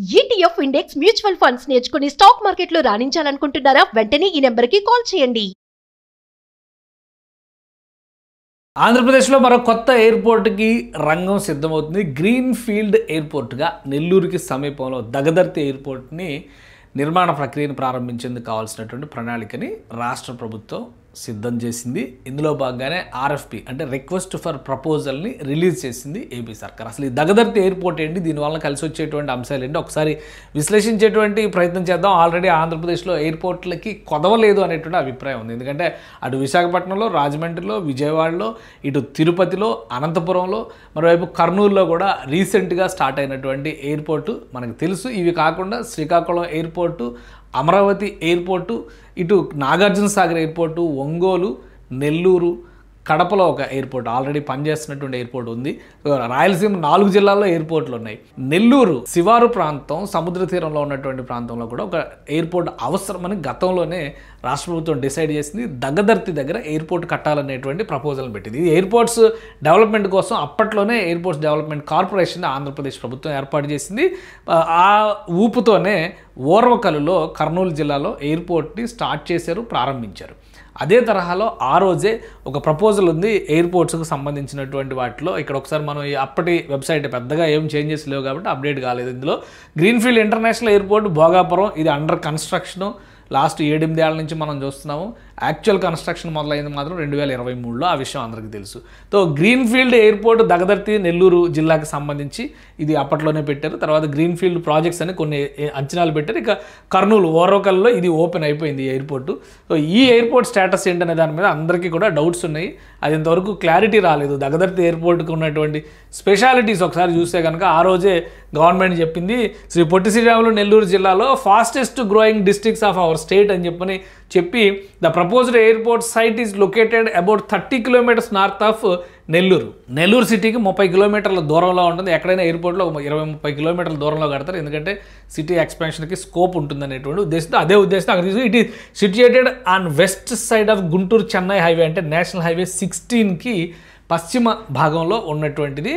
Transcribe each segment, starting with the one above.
ETF index mutual funds నేర్చుకుని stock మార్కెట్లో రాణించాలనుకుంటున్నారా? వెంటనే ఈ నెంబర్కి కాల్ చేయండి. ఆంధ్రప్రదేశ్లో మరో కొత్త ఎయిర్పోర్ట్కి రంగం సిద్ధమవుతుంది. గ్రీన్ ఫీల్డ్ ఎయిర్పోర్ట్గా నెల్లూరుకి సమీపంలో దగదర్తి ఎయిర్పోర్ట్ని నిర్మాణ ప్రక్రియను ప్రారంభించేందుకు కావాల్సినటువంటి ప్రణాళికని రాష్ట్ర ప్రభుత్వం సిద్ధం చేసింది. ఇందులో భాగంగానే ఆర్ఎఫ్పి అంటే రిక్వెస్ట్ ఫర్ ప్రపోజల్ని రిలీజ్ చేసింది ఏపీ సర్కార్. అసలు ఈ దగదర్తి ఎయిర్పోర్ట్ ఏంటి, దీనివల్ల కలిసి వచ్చేటువంటి అంశాలు ఏంటి ఒకసారి విశ్లేషించేటువంటి ప్రయత్నం చేద్దాం. ఆల్రెడీ ఆంధ్రప్రదేశ్లో ఎయిర్పోర్ట్లకి కొదవలేదు అనేటువంటి అభిప్రాయం ఉంది. ఎందుకంటే అటు విశాఖపట్నంలో, రాజమండ్రిలో, విజయవాడలో, ఇటు తిరుపతిలో, అనంతపురంలో, మరోవైపు కర్నూలులో కూడా రీసెంట్గా స్టార్ట్ అయినటువంటి ఎయిర్పోర్టు మనకు తెలుసు. ఇవి కాకుండా శ్రీకాకుళం ఎయిర్పోర్టు, అమరావతి ఎయిర్పోర్టు, ఇటు నాగార్జున సాగర్ ఎయిర్పోర్టు, ఒంగోలు, నెల్లూరు, కడపలో ఒక ఎయిర్పోర్ట్ ఆల్రెడీ పనిచేస్తున్నటువంటి ఎయిర్పోర్ట్ ఉంది. రాయలసీమ 4 జిల్లాల్లో ఎయిర్పోర్ట్లు ఉన్నాయి. నెల్లూరు శివారు ప్రాంతం, సముద్ర తీరంలో ఉన్నటువంటి ప్రాంతంలో కూడా ఒక ఎయిర్పోర్ట్ అవసరమని గతంలోనే రాష్ట్ర ప్రభుత్వం డిసైడ్ చేసింది. దగదర్తి దగ్గర ఎయిర్పోర్ట్ కట్టాలనేటువంటి ప్రపోజల్ పెట్టింది. ఇది ఎయిర్పోర్ట్స్ డెవలప్మెంట్ కోసం అప్పట్లోనే ఎయిర్పోర్ట్స్ డెవలప్మెంట్ కార్పొరేషన్ ఆంధ్రప్రదేశ్ ప్రభుత్వం ఏర్పాటు చేసింది. ఆ ఊపుతోనే ఓర్వకలులో కర్నూలు జిల్లాలో ఎయిర్పోర్ట్ని స్టార్ట్ చేశారు, ప్రారంభించారు. అదే తరహాలో ఆ రోజే ఒక ప్రపోజల్ ఉంది ఎయిర్పోర్ట్స్కి సంబంధించినటువంటి వాటిలో. ఇక్కడ ఒకసారి మనం అప్పటి వెబ్సైట్ పెద్దగా ఏం చేంజెస్ లేవు కాబట్టి అప్డేట్ కాలేదు. ఇందులో గ్రీన్ఫీల్డ్ ఇంటర్నేషనల్ ఎయిర్పోర్ట్ భోగాపురం, ఇది అండర్ కన్స్ట్రక్షను. లాస్ట్ 7-8 ఏళ్ల నుంచి మనం చూస్తున్నాము. యాక్చువల్ కన్స్ట్రక్షన్ మొదలైంది మాత్రం 2023లో. ఆ విషయం అందరికీ తెలుసు. So greenfield airport Dagadarthi Nellore జిల్లాకి సంబంధించి ఇది అప్పట్లోనే పెట్టారు. తర్వాత గ్రీన్ఫీల్డ్ ప్రాజెక్ట్స్ అని కొన్ని అంచనాలు పెట్టారు. ఇక కర్నూలు ఓర్వకల్లో ఇది ఓపెన్ అయిపోయింది ఈ ఎయిర్పోర్టు. సో ఈ ఎయిర్పోర్ట్ స్టేటస్ ఏంటనే దాని మీద అందరికీ కూడా డౌట్స్ ఉన్నాయి. అది ఇంతవరకు క్లారిటీ రాలేదు. దగదర్తి ఎయిర్పోర్ట్కి ఉన్నటువంటి స్పెషాలిటీస్ ఒకసారి చూస్తే కనుక ఆ రోజే గవర్నమెంట్ చెప్పింది, శ్రీ పొట్టి శ్రీరాములు నెల్లూరు జిల్లాలో fastest growing districts of our state అని చెప్పి the proposed airport site is located about 30 kilometres north of Nellore సిటీకి 30 కిలోమీటర్ల దూరంలో ఉంటుంది. ఎక్కడైనా ఎయిర్పోర్ట్లో 20-30 కిలోమీటర్ల దూరంలో కడతారు, ఎందుకంటే సిటీ ఎక్స్పాన్షన్కి స్కోప్ ఉంటుంది అనేటువంటి ఉద్దేశంతో. అదే ఉద్దేశంతో అక్కడ it is situated on west side of Guntur Chennai highway, అంటే నేషనల్ హైవే 16కి పశ్చిమ భాగంలో ఉన్నటువంటిది.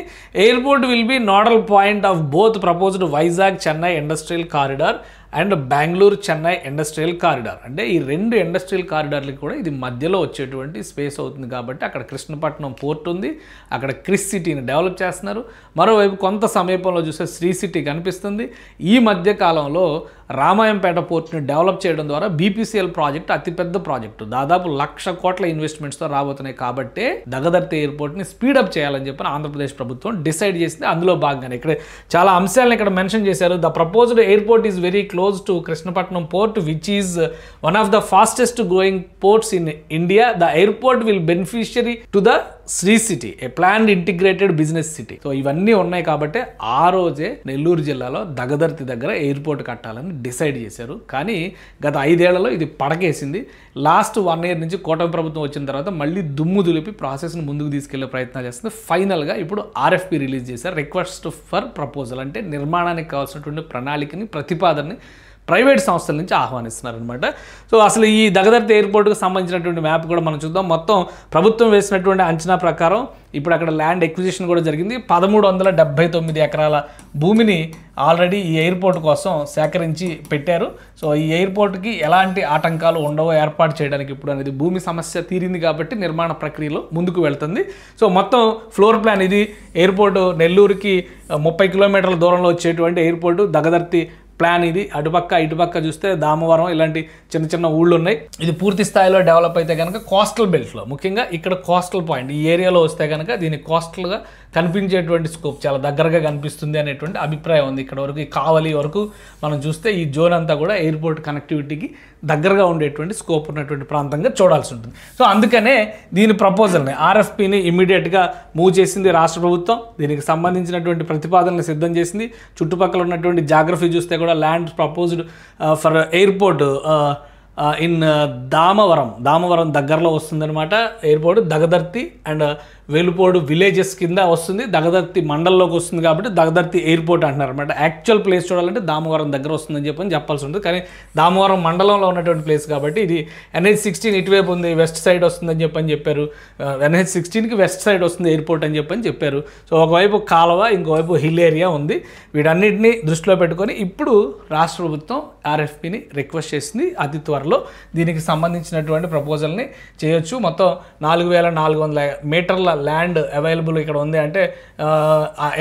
Airport will be nodal point of both proposed Vizag Chennai industrial corridor and Bengaluru Chennai industrial corridor. అంటే ఈ 2 ఇండస్ట్రియల్ కారిడార్లకి కూడా ఇది మధ్యలో వచ్చేటువంటి స్పేస్ అవుతుంది. కాబట్టి అక్కడ కృష్ణపట్నం పోర్ట్ ఉంది, అక్కడ క్రిస్ సిటీని డెవలప్ చేస్తున్నారు. మరోవైపు కొంత సమీపంలో చూస్తే శ్రీ సిటీ కనిపిస్తుంది. ఈ మధ్య కాలంలో రామాయంపేట పోర్ట్ని డెవలప్ చేయడం ద్వారా బీపీసీఎల్ ప్రాజెక్ట్ అతిపెద్ద ప్రాజెక్టు, దాదాపు 1,00,000 కోట్ల ఇన్వెస్ట్మెంట్స్తో రాబోతున్నాయి. కాబట్టి దగదర్తి ఎయిర్పోర్ట్ని స్పీడప్ చేయాలని చెప్పి ఆంధ్రప్రదేశ్ ప్రభుత్వం డిసైడ్ చేసింది. అందులో భాగంగానే ఇక్కడ చాలా అంశాలను ఇక్కడ మెన్షన్ చేశారు. The proposed airport is very close to Krishnapatnam port, which is one of the fastest growing ports in India. The airport will beneficiary to the Sri City, a planned integrated business city. So ఇవన్నీ ఉన్నాయి కాబట్టి ఆ రోజే నెల్లూరు జిల్లాలో దగదర్తి దగ్గర airport కట్టాలని decide చేశారు. కానీ గత 5 ఏళ్లలో ఇది పడకేసింది. లాస్ట్ 1 ఇయర్ నుంచి కూటమి ప్రభుత్వం వచ్చిన తర్వాత మళ్ళీ దుమ్ము దులిపి ప్రాసెస్ని ముందుకు తీసుకెళ్లే ప్రయత్నాలు చేస్తుంది. ఫైనల్గా ఇప్పుడు ఆర్ఎఫ్పి రిలీజ్ చేశారు, రిక్వెస్ట్ ఫర్ ప్రపోజల్. అంటే నిర్మాణానికి కావాల్సినటువంటి ప్రణాళికని, ప్రతిపాదనని ప్రైవేట్ సంస్థల నుంచి ఆహ్వానిస్తున్నారనమాట. సో అసలు ఈ దగదర్తి ఎయిర్పోర్ట్కి సంబంధించినటువంటి మ్యాప్ కూడా మనం చూద్దాం. మొత్తం ప్రభుత్వం వేసినటువంటి అంచనా ప్రకారం ఇప్పుడు అక్కడ ల్యాండ్ ఎక్విజిషన్ కూడా జరిగింది. 1379 ఎకరాల భూమిని ఆల్రెడీ ఈ ఎయిర్పోర్ట్ కోసం సేకరించి పెట్టారు. సో ఈ ఎయిర్పోర్ట్కి ఎలాంటి ఆటంకాలు ఉండవో ఏర్పాటు చేయడానికి ఇప్పుడు అనేది భూమి సమస్య తీరింది కాబట్టి నిర్మాణ ప్రక్రియలో ముందుకు వెళ్తుంది. సో మొత్తం ఫ్లోర్ ప్లాన్ ఇది. ఎయిర్పోర్టు నెల్లూరుకి 30 కిలోమీటర్ల దూరంలో వచ్చేటువంటి ఎయిర్పోర్టు దగదర్తి ప్లాన్ ఇది. అటుపక్క ఇటుపక్క చూస్తే దామవరం, ఇలాంటి చిన్న చిన్న ఊళ్ళు ఉన్నాయి. ఇది పూర్తి స్థాయిలో డెవలప్ అయితే కనుక కోస్టల్ బెల్ట్లో, ముఖ్యంగా ఇక్కడ కోస్టల్ పాయింట్ ఈ ఏరియాలో వస్తే కనుక దీన్ని కోస్టల్గా కనిపించేటువంటి స్కోప్ చాలా దగ్గరగా కనిపిస్తుంది అనేటువంటి అభిప్రాయం ఉంది. ఇక్కడ వరకు ఈ కావలి వరకు మనం చూస్తే ఈ జోన్ అంతా కూడా ఎయిర్పోర్ట్ కనెక్టివిటీకి దగ్గరగా ఉండేటువంటి స్కోప్ ఉన్నటువంటి ప్రాంతంగా చూడాల్సి ఉంటుంది. సో అందుకనే దీని ప్రపోజల్ని ఆర్ఎఫ్పిని ఇమ్మీడియట్గా మూవ్ చేసింది రాష్ట్ర ప్రభుత్వం. దీనికి సంబంధించినటువంటి ప్రతిపాదనలు సిద్ధం చేసింది. చుట్టుపక్కల ఉన్నటువంటి జాగ్రఫీ చూస్తే కూడా land proposed for airport in Damavaram దగ్గరలో వస్తుందన్నమాట ఎయిర్పోర్ట్. దగదర్తి అండ్ వెలుపోడు విలేజెస్ కింద వస్తుంది, దగదర్తి మండలంలోకి వస్తుంది కాబట్టి దగదర్తి ఎయిర్పోర్ట్ అంటున్నారు అనమాట. యాక్చువల్ ప్లేస్ చూడాలంటే దామవరం దగ్గర వస్తుందని చెప్పాల్సి ఉంటుంది, కానీ దామవరం మండలంలో ఉన్నటువంటి ప్లేస్ కాబట్టి ఇది NH-16 ఇటువైపు ఉంది, వెస్ట్ సైడ్ వస్తుందని చెప్పారు. NH-16కి వెస్ట్ సైడ్ వస్తుంది ఎయిర్పోర్ట్ అని చెప్పారు. సో ఒకవైపు కాలువ, ఇంకోవైపు హిల్ ఏరియా ఉంది. వీటన్నిటిని దృష్టిలో పెట్టుకొని ఇప్పుడు రాష్ట్ర ప్రభుత్వం RFPని రిక్వెస్ట్ చేసింది. అతి త్వరలో దీనికి సంబంధించినటువంటి ప్రపోజల్ని చేయొచ్చు. మొత్తం 4400 మీటర్ల ల్యాండ్ అవైలబుల్ ఇక్కడ ఉంది. అంటే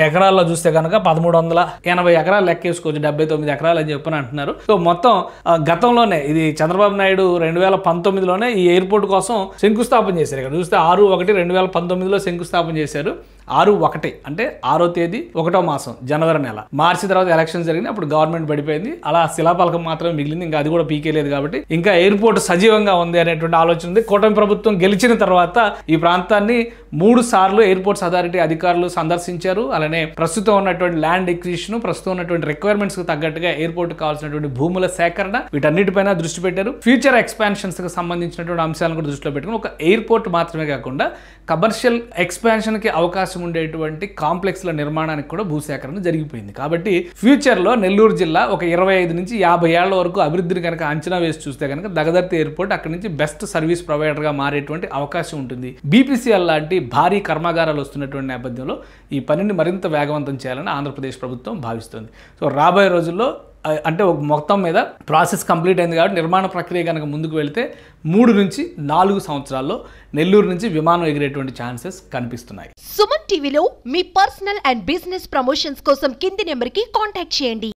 ఎకరాల్లో చూస్తే కనుక 1380 ఎకరాలు లెక్కేసుకోవచ్చు, 79 ఎకరాలు అని చెప్పని అంటున్నారు. సో మొత్తం గతంలోనే ఇది చంద్రబాబు నాయుడు 2019లోనే ఈ ఎయిర్పోర్ట్ కోసం శంకుస్థాపన చేశారు. ఇక్కడ చూస్తే 6/1/2019లో శంకుస్థాపన చేశారు. 6/1 అంటే 6వ తేదీ 1వ మాసం జనవరి నెల. మార్చి తర్వాత ఎలక్షన్స్ జరిగింది, అప్పుడు గవర్నమెంట్ పడిపోయింది. అలా శిలాపలకం మాత్రమే మిగిలింది, ఇంకా అది కూడా పీకేలేదు. కాబట్టి ఇంకా ఎయిర్పోర్ట్ సజీవంగా ఉంది అనేటువంటి ఆలోచన ఉంది. కూటమి ప్రభుత్వం గెలిచిన తర్వాత ఈ ప్రాంతాన్ని 3 సార్లు ఎయిర్పోర్ట్స్ అథారిటీ అధికారులు సందర్శించారు. అలానే ప్రస్తుతం ఉన్నటువంటి ల్యాండ్ ఎక్విజిషన్, ప్రస్తుతం ఉన్నటువంటి రిక్వైర్మెంట్స్ కు తగ్గట్టుగా ఎయిర్పోర్ట్ కావాల్సినటువంటి భూముల సేకరణ, వీటన్నిటిపైన దృష్టి పెట్టారు. ఫ్యూచర్ ఎక్స్పాన్షన్స్ కి సంబంధించినటువంటి అంశాలను కూడా దృష్టిలో పెట్టుకుని ఒక ఎయిర్పోర్ట్ మాత్రమే కాకుండా కమర్షియల్ ఎక్స్పాన్షన్ కి అవకాశం ఉండేటువంటి కాంప్లెక్స్ల నిర్మాణానికి కూడా భూసేకరణ జరిగిపోయింది. కాబట్టి ఫ్యూచర్లో నెల్లూరు జిల్లా ఒక 25 నుంచి 50 ఏళ్ల వరకు అభివృద్ధిని కనుక అంచనా వేసి చూస్తే కనుక దగదర్తి ఎయిర్పోర్ట్ అక్కడి నుంచి బెస్ట్ సర్వీస్ ప్రొవైడర్గా మారేటువంటి అవకాశం ఉంటుంది. BPCL లాంటి భారీ కర్మాగారాలు వస్తున్నటువంటి నేపథ్యంలో ఈ పనిని మరింత వేగవంతం చేయాలని ఆంధ్రప్రదేశ్ ప్రభుత్వం భావిస్తుంది. సో రాబోయే రోజుల్లో అంటే ఒక మొత్తం మీద ప్రాసెస్ కంప్లీట్ అయింది కాబట్టి నిర్మాణ ప్రక్రియ కనుక ముందుకు వెళితే 3 నుంచి 4 సంవత్సరాల్లో నెల్లూరు నుంచి విమానం ఎగిరేటువంటి ఛాన్సెస్ కనిపిస్తున్నాయి. సుమన్ టీవీలో మీ పర్సనల్ అండ్ బిజినెస్ ప్రమోషన్స్ కోసం కింది నెంబర్కి కాంటాక్ట్ చేయండి.